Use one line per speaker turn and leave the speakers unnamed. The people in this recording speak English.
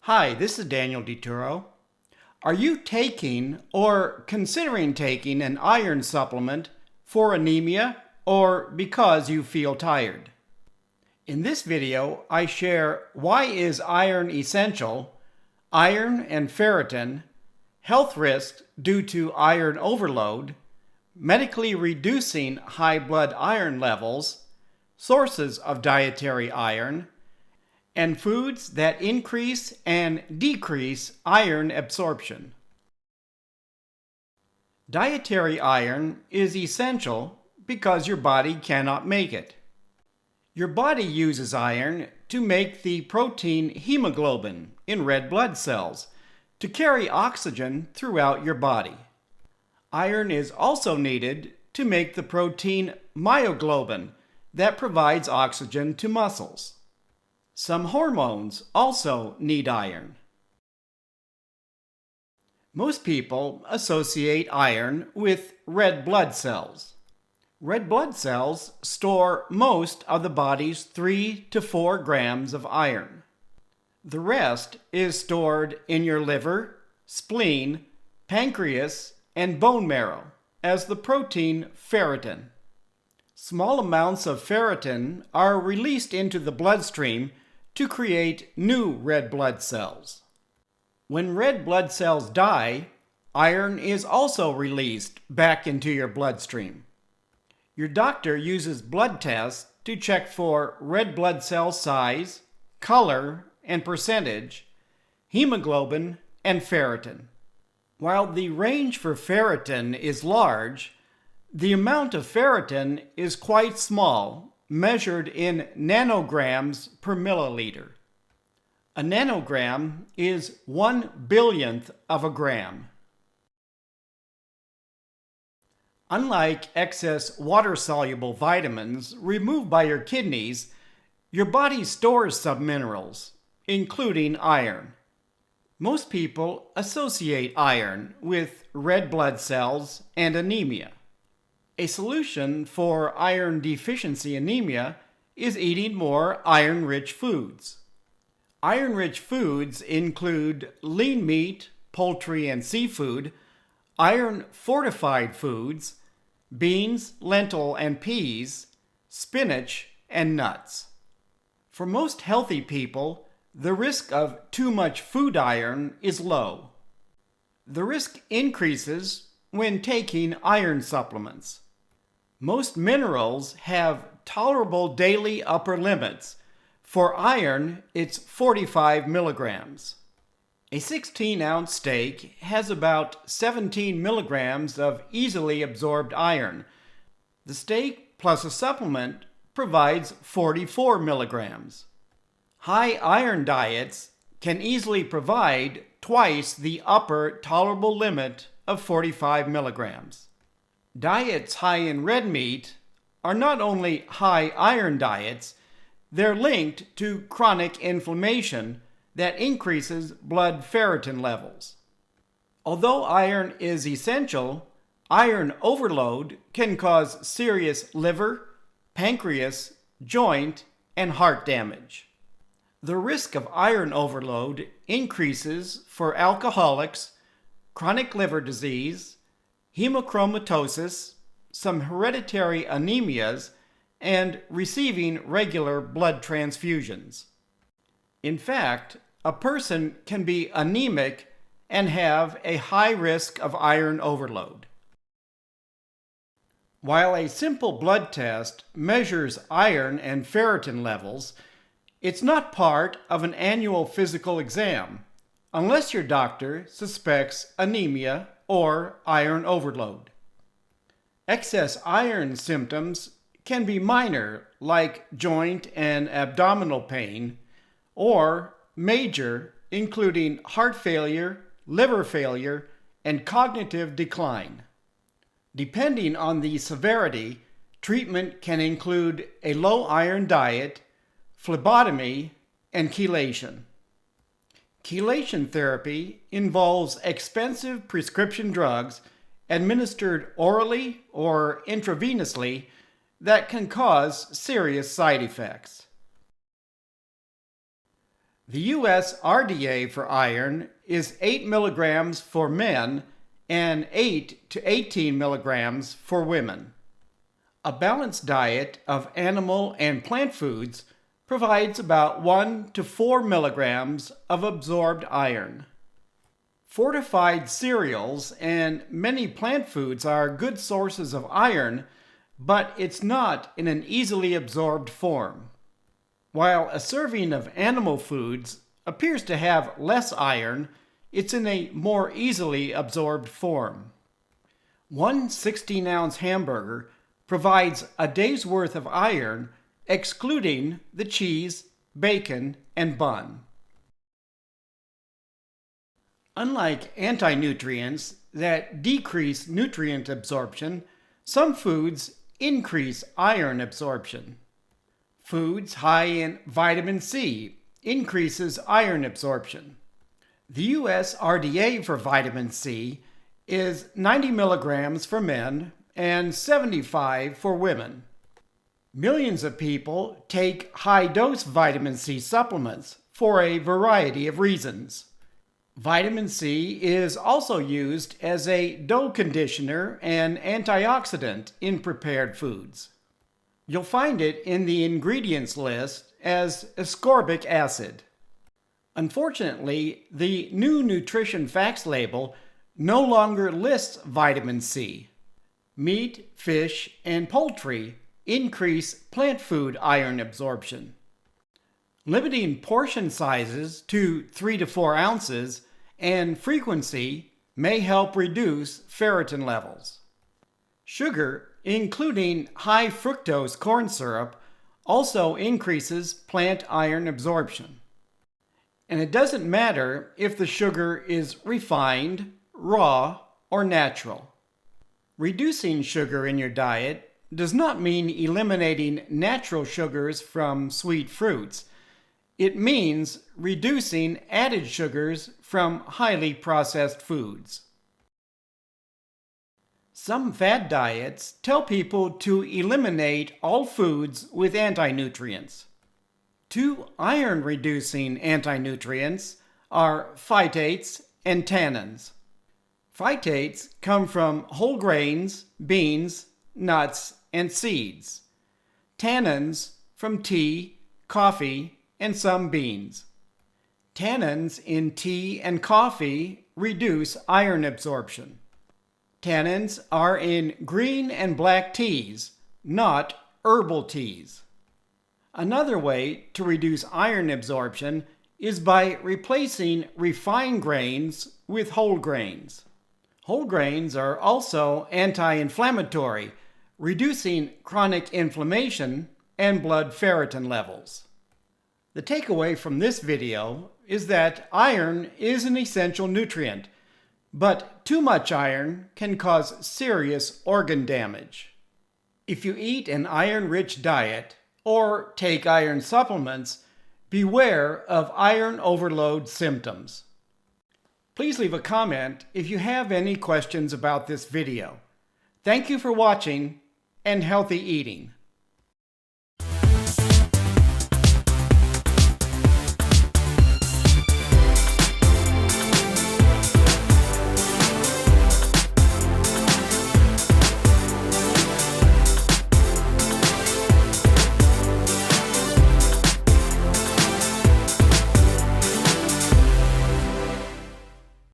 Hi, this is Daniel DiTuro. Are you taking or considering taking an iron supplement for anemia or because you feel tired? In this video, I share why is iron essential, iron and ferritin, health risks due to iron overload, medically reducing high blood iron levels, sources of dietary iron, and foods that increase and decrease iron absorption. Dietary iron is essential because your body cannot make it. Your body uses iron to make the protein hemoglobin in red blood cells to carry oxygen throughout your body. Iron is also needed to make the protein myoglobin that provides oxygen to muscles. Some hormones also need iron. Most people associate iron with red blood cells. Red blood cells store most of the body's 3 to 4 grams of iron. The rest is stored in your liver, spleen, pancreas, and bone marrow as the protein ferritin. Small amounts of ferritin are released into the bloodstream to create new red blood cells. When red blood cells die, iron is also released back into your bloodstream. Your doctor uses blood tests to check for red blood cell size, color, and percentage, hemoglobin, and ferritin. While the range for ferritin is large, the amount of ferritin is quite small, measured in nanograms per milliliter. A nanogram is 1/1000th of a gram. Unlike excess water-soluble vitamins removed by your kidneys, your body stores some minerals, including iron. Most people associate iron with red blood cells and anemia. A solution for iron deficiency anemia is eating more iron-rich foods. Iron-rich foods include lean meat, poultry, and seafood, iron-fortified foods, beans, lentil, and peas, spinach, and nuts. For most healthy people, the risk of too much food iron is low. The risk increases when taking iron supplements. Most minerals have tolerable daily upper limits. For iron, it's 45 milligrams. A 16-ounce steak has about 17 milligrams of easily absorbed iron. The steak plus a supplement provides 44 milligrams. High iron diets can easily provide twice the upper tolerable limit of 45 milligrams. Diets high in red meat are not only high iron diets, they're linked to chronic inflammation that increases blood ferritin levels. Although iron is essential, iron overload can cause serious liver, pancreas, joint, and heart damage. The risk of iron overload increases for alcoholics, chronic liver disease, hemochromatosis, some hereditary anemias, and receiving regular blood transfusions. In fact, a person can be anemic and have a high risk of iron overload. While a simple blood test measures iron and ferritin levels, it's not part of an annual physical exam unless your doctor suspects anemia or iron overload. Excess iron symptoms can be minor, like joint and abdominal pain, or major, including heart failure, liver failure, and cognitive decline. Depending on the severity, treatment can include a low iron diet, phlebotomy, and chelation. Chelation therapy involves expensive prescription drugs administered orally or intravenously that can cause serious side effects. The U.S. RDA for iron is 8 milligrams for men and 8 to 18 milligrams for women. A balanced diet of animal and plant foods provides about 1 to 4 milligrams of absorbed iron. Fortified cereals and many plant foods are good sources of iron, but it's not in an easily absorbed form. While a serving of animal foods appears to have less iron, it's in a more easily absorbed form. One 16-ounce hamburger provides a day's worth of iron, excluding the cheese, bacon, and bun. Unlike anti-nutrients that decrease nutrient absorption, some foods increase iron absorption. Foods high in vitamin C increases iron absorption. The U.S. RDA for vitamin C is 90 milligrams for men and 75 for women. Millions of people take high-dose vitamin C supplements for a variety of reasons. Vitamin C is also used as a dough conditioner and antioxidant in prepared foods. You'll find it in the ingredients list as ascorbic acid. Unfortunately, the new nutrition facts label no longer lists vitamin C. Meat, fish, and poultry increase plant food iron absorption. Limiting portion sizes to 3 to 4 ounces and frequency may help reduce ferritin levels. Sugar, including high fructose corn syrup, also increases plant iron absorption. And it doesn't matter if the sugar is refined, raw, or natural. Reducing sugar in your diet does not mean eliminating natural sugars from sweet fruits. It means reducing added sugars from highly processed foods. Some fad diets tell people to eliminate all foods with anti-nutrients. 2 iron-reducing anti-nutrients are phytates and tannins. Phytates come from whole grains, beans, nuts, and seeds. Tannins from tea, coffee, and some beans. Tannins in tea and coffee reduce iron absorption. Tannins are in green and black teas, not herbal teas. Another way to reduce iron absorption is by replacing refined grains with whole grains. Whole grains are also anti-inflammatory, reducing chronic inflammation and blood ferritin levels. The takeaway from this video is that iron is an essential nutrient, but too much iron can cause serious organ damage. If you eat an iron-rich diet or take iron supplements, beware of iron overload symptoms. Please leave a comment if you have any questions about this video. Thank you for watching and healthy eating.